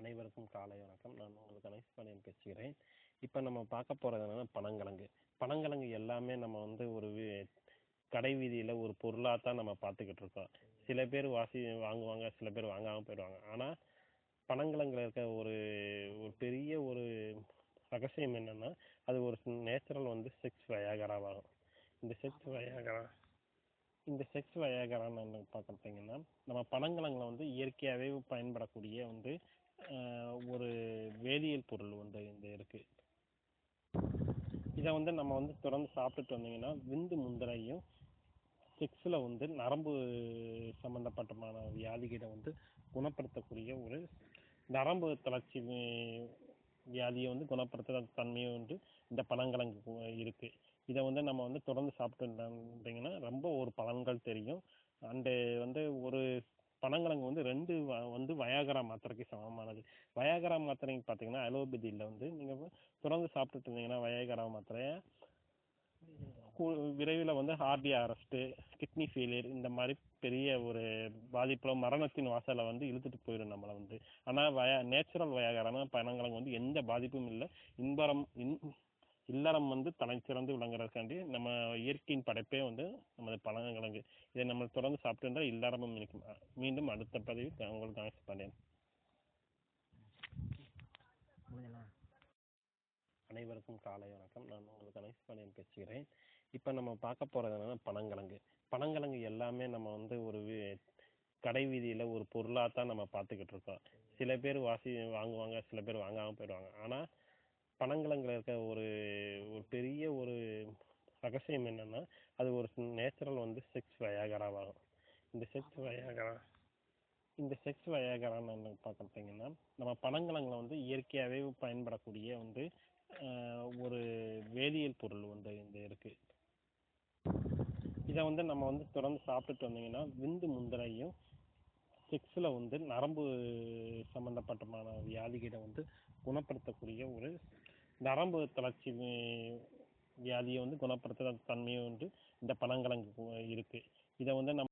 அனைவருக்கும் காலை வணக்கம். நான் உங்கள் கணேஷ்பாண்டியன் பேசுகிறேன். இப்போ நம்ம பார்க்க போகிறது என்னன்னா பனங்கிழங்கு. பனங்கிழங்கு எல்லாமே நம்ம வந்து ஒரு கடை வீதியில் ஒரு பொருளாக தான் நம்ம பார்த்துக்கிட்டு இருக்கோம். சில பேர் வாங்குவாங்க, சில பேர் வாங்காமல் போயிடுவாங்க. ஆனால் பனங்கிழங்குல இருக்க ஒரு ஒரு பெரிய ஒரு ரகசியம் என்னன்னா, அது ஒரு நேச்சுரல் வந்து செக்ஸ் வயாகராவாகும். இந்த செக்ஸ் வயாகரா இந்த செக்ஸ் வயாகரான்னு பார்த்தீங்கன்னா, நம்ம பனங்கிழங்குல வந்து இயற்கையாகவே பயன்படக்கூடிய வந்து ஒரு வேதியியல் பொருள் வந்து இந்த இருக்கு. இதை வந்து நம்ம வந்து தொடர்ந்து சாப்பிட்டுட்டு வந்தீங்கன்னா விந்து முந்தரையும் செக்ஸில் வந்து நரம்பு சம்பந்தப்பட்டமான வியாதிகளை வந்து குணப்படுத்தக்கூடிய ஒரு நரம்பு தளர்ச்சி வியாதியை வந்து குணப்படுத்துகிற தன்மையும் வந்து இந்த பனங்கிழங்கு இருக்கு. இதை வந்து நம்ம வந்து தொடர்ந்து சாப்பிட்டு இருந்தீங்கன்னா ரொம்ப ஒரு பலன்கள் தெரியும். அண்டு வந்து ஒரு பனங்கிழங்கு வந்து ரெண்டு வந்து வயாகரா மாத்திரைக்கு சமமானது. வயாகரா மாத்திரைக்கு பார்த்தீங்கன்னா அலோபதியில் வந்து நீங்கள் தொடர்ந்து சாப்பிட்டுட்டு இருந்தீங்கன்னா வயாகரா மாத்திரையை விரைவில் வந்து ஹார்ட் அரெஸ்ட்டு, கிட்னி ஃபெயிலியர் இந்த மாதிரி பெரிய ஒரு பாதிப்பில் மரணத்தின் வாசலை வந்து இழுத்துட்டு போயிடும் நம்மளை வந்து. ஆனால் நேச்சுரல் வயாகரான பனங்கிழங்கு வந்து எந்த பாதிப்பும் இல்லை. இல்லறம் வந்து தலை சிறந்து விளங்குறதுக்காண்டி நம்ம இயற்கையின் படைப்பே வந்து நமது பனங்கிழங்கு. இதை நம்ம தொடர்ந்து சாப்பிட்டு இருந்தால் இல்லறமும் இருக்கும். மீண்டும் அடுத்த பதிவு உங்களுக்கு கணேஷ்பாண்டியன். அனைவருக்கும் காலை வணக்கம். நான் உங்கள் கணேஷ்பாண்டியன் பேசுகிறேன். இப்போ நம்ம பார்க்க போகிறது என்னன்னா பனங்கிழங்கு. பனங்கிழங்கு எல்லாமே நம்ம வந்து ஒரு கடை வீதியில் ஒரு பொருளாக தான் நம்ம பார்த்துக்கிட்டு இருக்கோம். சில பேர் வாங்குவாங்க, சில பேர் வாங்காமல் போயிடுவாங்க. ஆனால் பனங்கிழங்குல இருக்க ஒரு ஒரு பெரிய ஒரு ரகசியம் என்னன்னா, அது ஒரு நேச்சுரல் வந்து செக்ஸ் வயாகராவாகும். இந்த செக்ஸ் வயாகரான்னு பார்த்தீங்கன்னா, நம்ம பனங்கிழங்குல வந்து இயற்கையாகவே பயன்படக்கூடிய வந்து ஒரு வேதியியல் பொருள் வந்து இந்த இருக்கு. இதை வந்து நம்ம வந்து தொடர்ந்து சாப்பிட்டுட்டு வந்தீங்கன்னா விந்து முந்தரையும் செக்ஸில் வந்து நரம்பு சம்பந்தப்பட்டமான வியாதிகளை வந்து குணப்படுத்தக்கூடிய ஒரு நரம்பு தளர்ச்சி வியாதியை வந்து குணப்படுத்துகிற தன்மையும் வந்து இந்த பனங்கிழங்கு இருக்கு. இதை வந்து நம்ம